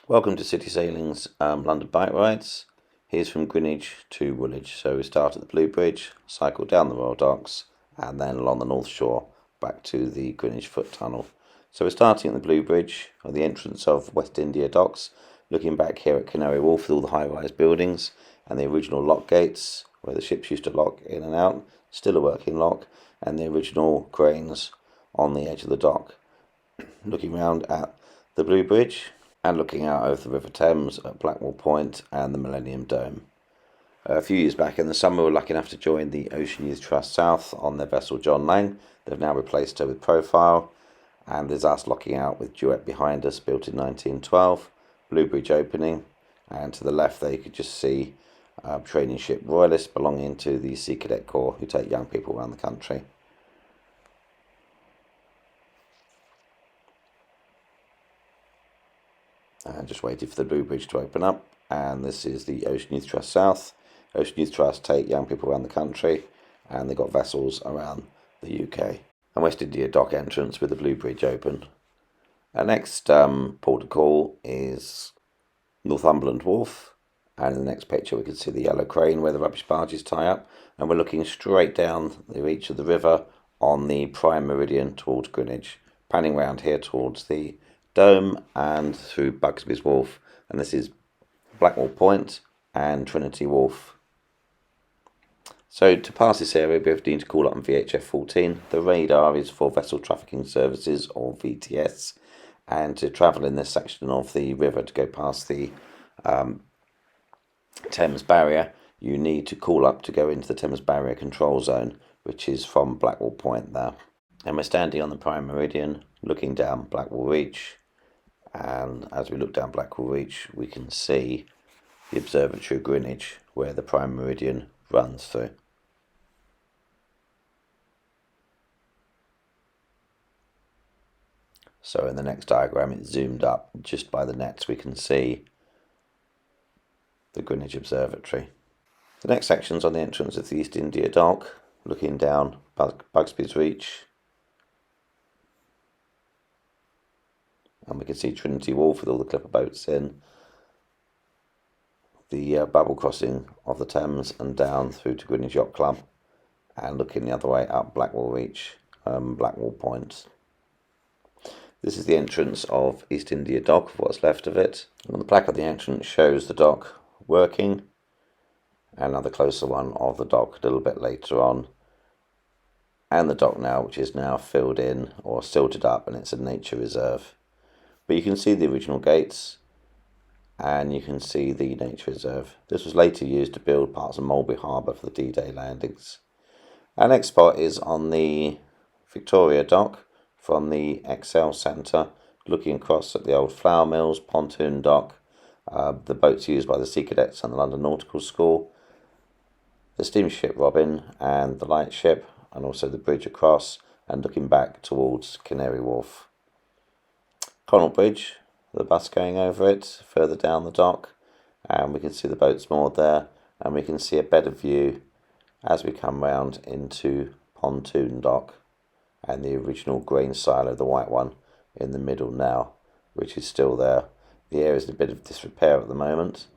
Welcome to City Sailing's London Bike Rides. Here's from Greenwich to Woolwich. So we start at the Blue Bridge, cycle down the Royal Docks, and then along the North Shore back to the Greenwich Foot Tunnel. So we're starting at the Blue Bridge, or the entrance of West India Docks, looking back here at Canary Wharf with all the high-rise buildings and the original lock gates where the ships used to lock in and out, still a working lock, and the original cranes on the edge of the dock. Looking round at the Blue Bridge and looking out over the River Thames at Blackwall Point and the Millennium Dome. A few years back in the summer, we were lucky enough to join the Ocean Youth Trust South on their vessel John Lang. They've now replaced her with Profile, and there's us locking out with Duet behind us, built in 1912, Blue Bridge opening, and to the left there you could just see training ship Royalist belonging to the Sea Cadet Corps, who take young people around the country. And just waited for the Blue Bridge to open up, and this is the Ocean Youth Trust South. Ocean Youth Trust take young people around the country, and they've got vessels around the UK. And West India Dock entrance with the Blue Bridge open. Our next port of call is Northumberland Wharf, and in the next picture we can see the yellow crane where the rubbish barges tie up, and we're looking straight down the reach of the river on the prime meridian towards Greenwich, panning round here towards the Dome and through Bugsby's Wharf, and this is Blackwall Point and Trinity Wharf. So to pass this area we need to call up on VHF 14. The radar is for Vessel Trafficking Services, or VTS, and to travel in this section of the river to go past the Thames Barrier, you need to call up to go into the Thames Barrier control zone, which is from Blackwall Point there. And we're standing on the prime meridian looking down Blackwall Reach, and as we look down Blackwall Reach we can see the Observatory of Greenwich where the prime meridian runs through. So in the next diagram it's zoomed up just by the nets, we can see the Greenwich Observatory. The next section's on the entrance of the East India Dock, looking down Bugsby's Reach, and we can see Trinity Wharf with all the clipper boats in, the bubble crossing of the Thames and down through to Greenwich Yacht Club, and looking the other way up Blackwall Reach, Blackwall Point. This is the entrance of East India Dock, what's left of it, and the plaque of the entrance shows the dock working, and another closer one of the dock a little bit later on, and the dock now, which is now filled in or silted up, and it's a nature reserve. But you can see the original gates, and you can see the nature reserve. This was later used to build parts of Mulberry Harbour for the D-Day landings. Our next spot is on the Victoria Dock from the Excel Centre, looking across at the old flour mills, pontoon dock, the boats used by the Sea Cadets and the London Nautical School, the steamship Robin and the lightship, and also the bridge across, and looking back towards Canary Wharf. Connell Bridge, the bus going over it, further down the dock, and we can see the boats moored there, and we can see a better view as we come round into Pontoon Dock, and the original grain silo, the white one, in the middle now, which is still there. The area is in a bit of disrepair at the moment.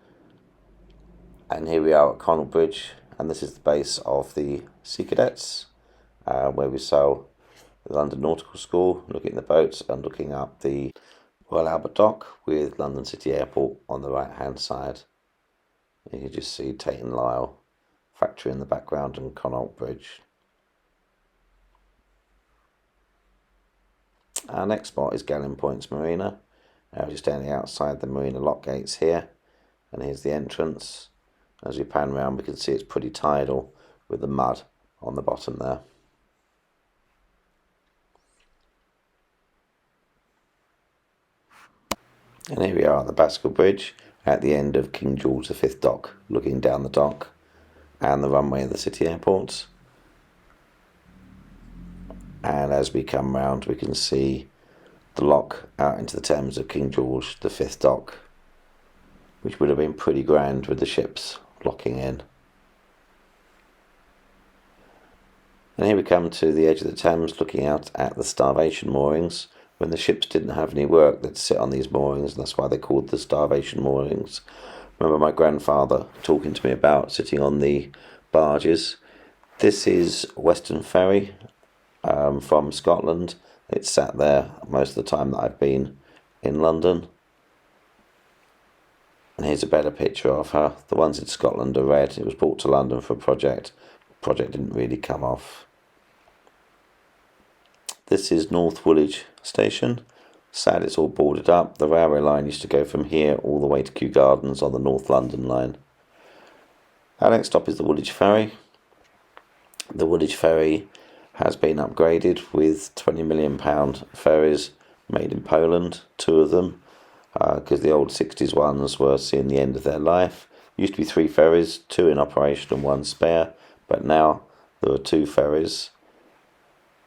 And here we are at Connell Bridge, and this is the base of the Sea Cadets, where we sail the London Nautical School, looking at the boats and looking up the Royal Albert Dock with London City Airport on the right hand side. You can just see Tate and Lyle factory in the background and Connell Bridge. Our next spot is Galleon Point's Marina. We're just standing outside the Marina lock gates here, and here's the entrance. As we pan around we can see it's pretty tidal with the mud on the bottom there. And here we are at the Baskerville Bridge at the end of King George V Dock, looking down the dock and the runway of the city airports. And as we come round we can see the lock out into the Thames of King George V Dock, which would have been pretty grand with the ships locking in. And here we come to the edge of the Thames, looking out at the Starvation moorings, when the ships didn't have any work, they'd sit on these moorings, and that's why they're called the starvation moorings. Remember my grandfather talking to me about sitting on the barges. This is Western Ferry from Scotland. It's sat there most of the time that I've been in London. And here's a better picture of her. The ones in Scotland are red. It was brought to London for a project. The project didn't really come off. This is North Woolwich station. Sad it's all boarded up. The railway line used to go from here all the way to Kew Gardens on the North London line. Our next stop is the Woodage Ferry. The Woodage Ferry has been upgraded with £20 million ferries made in Poland, 2 of them, because the old 60s ones were seeing the end of their life. Used to be 3 ferries, 2 in operation and 1 spare, but now there are 2 ferries.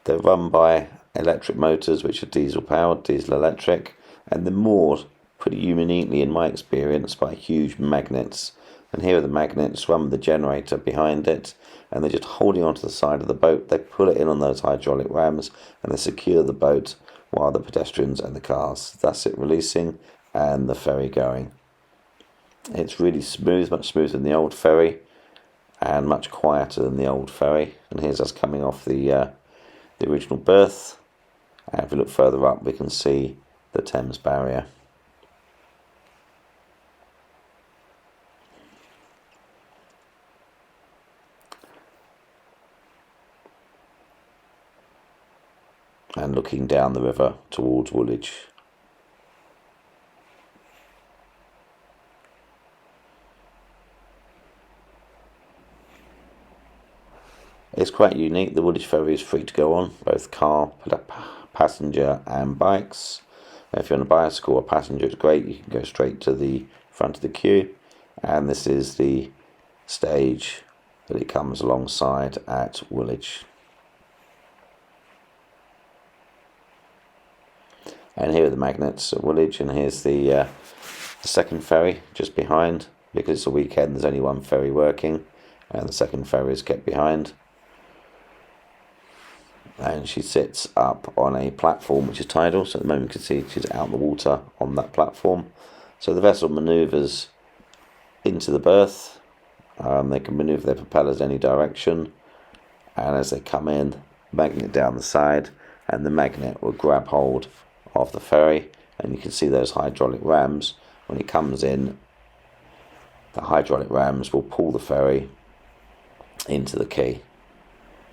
They're run by electric motors, which are diesel powered, diesel electric, and they're moored pretty uniquely in my experience by huge magnets. And here are the magnets run with the generator behind it, and they're just holding onto the side of the boat. They pull it in on those hydraulic rams and they secure the boat while the pedestrians and the cars. That's it releasing and the ferry going. It's really smooth, much smoother than the old ferry and much quieter than the old ferry. And here's us coming off the original berth, and if we look further up we can see the Thames Barrier. And looking down the river towards Woolwich. It's quite unique. The Woodage Ferry is free to go on, both car, passenger and bikes. If you're on a bicycle or passenger, it's great. You can go straight to the front of the queue. And this is the stage that it comes alongside at Woolwich. And here are the magnets at Woolwich, and here's the second ferry just behind. Because it's a weekend, there's only 1 ferry working, and the second ferry is kept behind. And she sits up on a platform which is tidal, so at the moment you can see she's out in the water on that platform. So the vessel manoeuvres into the berth. They can manoeuvre their propellers any direction, and as they come in, magnet down the side, and the magnet will grab hold of the ferry, and you can see those hydraulic rams. When it comes in, the hydraulic rams will pull the ferry into the quay.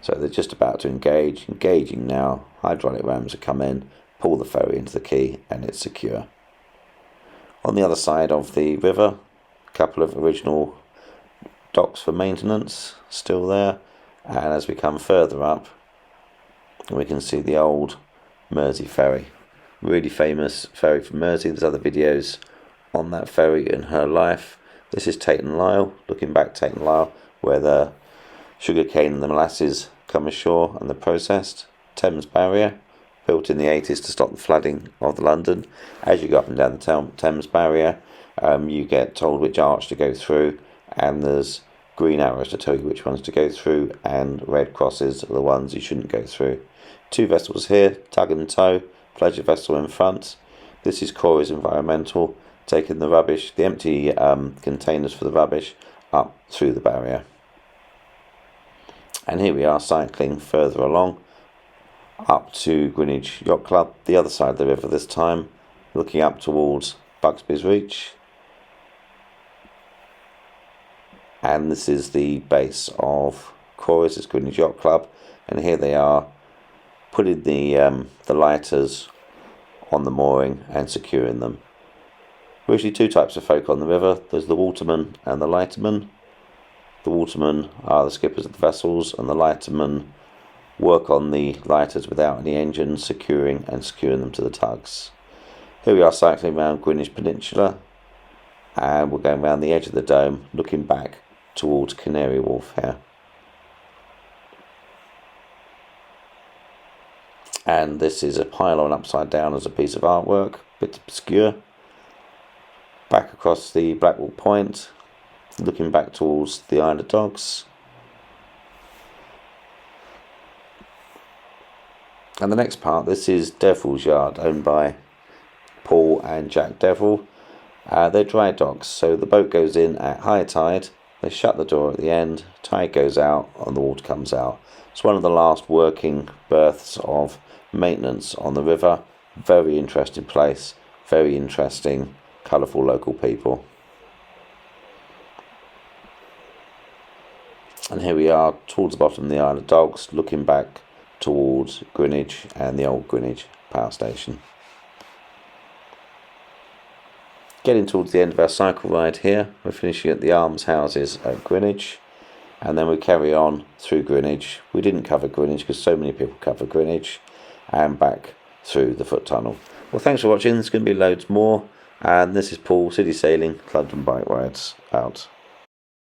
So they're just about to engaging now. Hydraulic rams have come in, pull the ferry into the quay, and it's secure. On the other side of the river, a couple of original docks for maintenance still there, and as we come further up we can see the old Mersey Ferry. Really famous ferry from Mersey. There's other videos on that ferry and her life. This is Tate & Lyle, looking back Tate & Lyle, where the sugarcane and the molasses come ashore and they're processed. Thames Barrier, built in the 80s to stop the flooding of London. As you go up and down the Thames Barrier, you get told which arch to go through, and there's green arrows to tell you which ones to go through, and red crosses are the ones you shouldn't go through. 2 vessels here, tug and tow, pleasure vessel in front. This is Corey's Environmental, taking the rubbish, the empty containers for the rubbish, up through the barrier. And here we are cycling further along up to Greenwich Yacht Club, the other side of the river this time, looking up towards Buxby's Reach. And this is the base of Corey's, it's Greenwich Yacht Club, and here they are putting the lighters on the mooring and securing them. There are usually 2 types of folk on the river. There's the watermen and the lightermen. The watermen are the skippers of the vessels, and the lightermen work on the lighters without any engines, securing them to the tugs. Here we are cycling around Greenwich Peninsula, and we're going around the edge of the dome, looking back towards Canary Wharf here. And this is a pylon upside down as a piece of artwork, a bit obscure. Back across the Blackwall Point, looking back towards the Isle of Dogs. And the next part, this is Devril's Yard, owned by Paul and Jack Deverill. They're dry docks, so the boat goes in at high tide, they shut the door at the end, tide goes out and the water comes out. It's one of the last working berths of maintenance on the river. Very interesting place, very interesting, colourful local people. And here we are towards the bottom of the Isle of Dogs, looking back towards Greenwich and the old Greenwich power station. Getting towards the end of our cycle ride here, we're finishing at the almshouses at Greenwich, and then we carry on through Greenwich. We didn't cover Greenwich because so many people cover Greenwich, and back through the foot tunnel. Well, thanks for watching. There's going to be loads more, and this is Paul, City Sailing, London Bike Rides, out.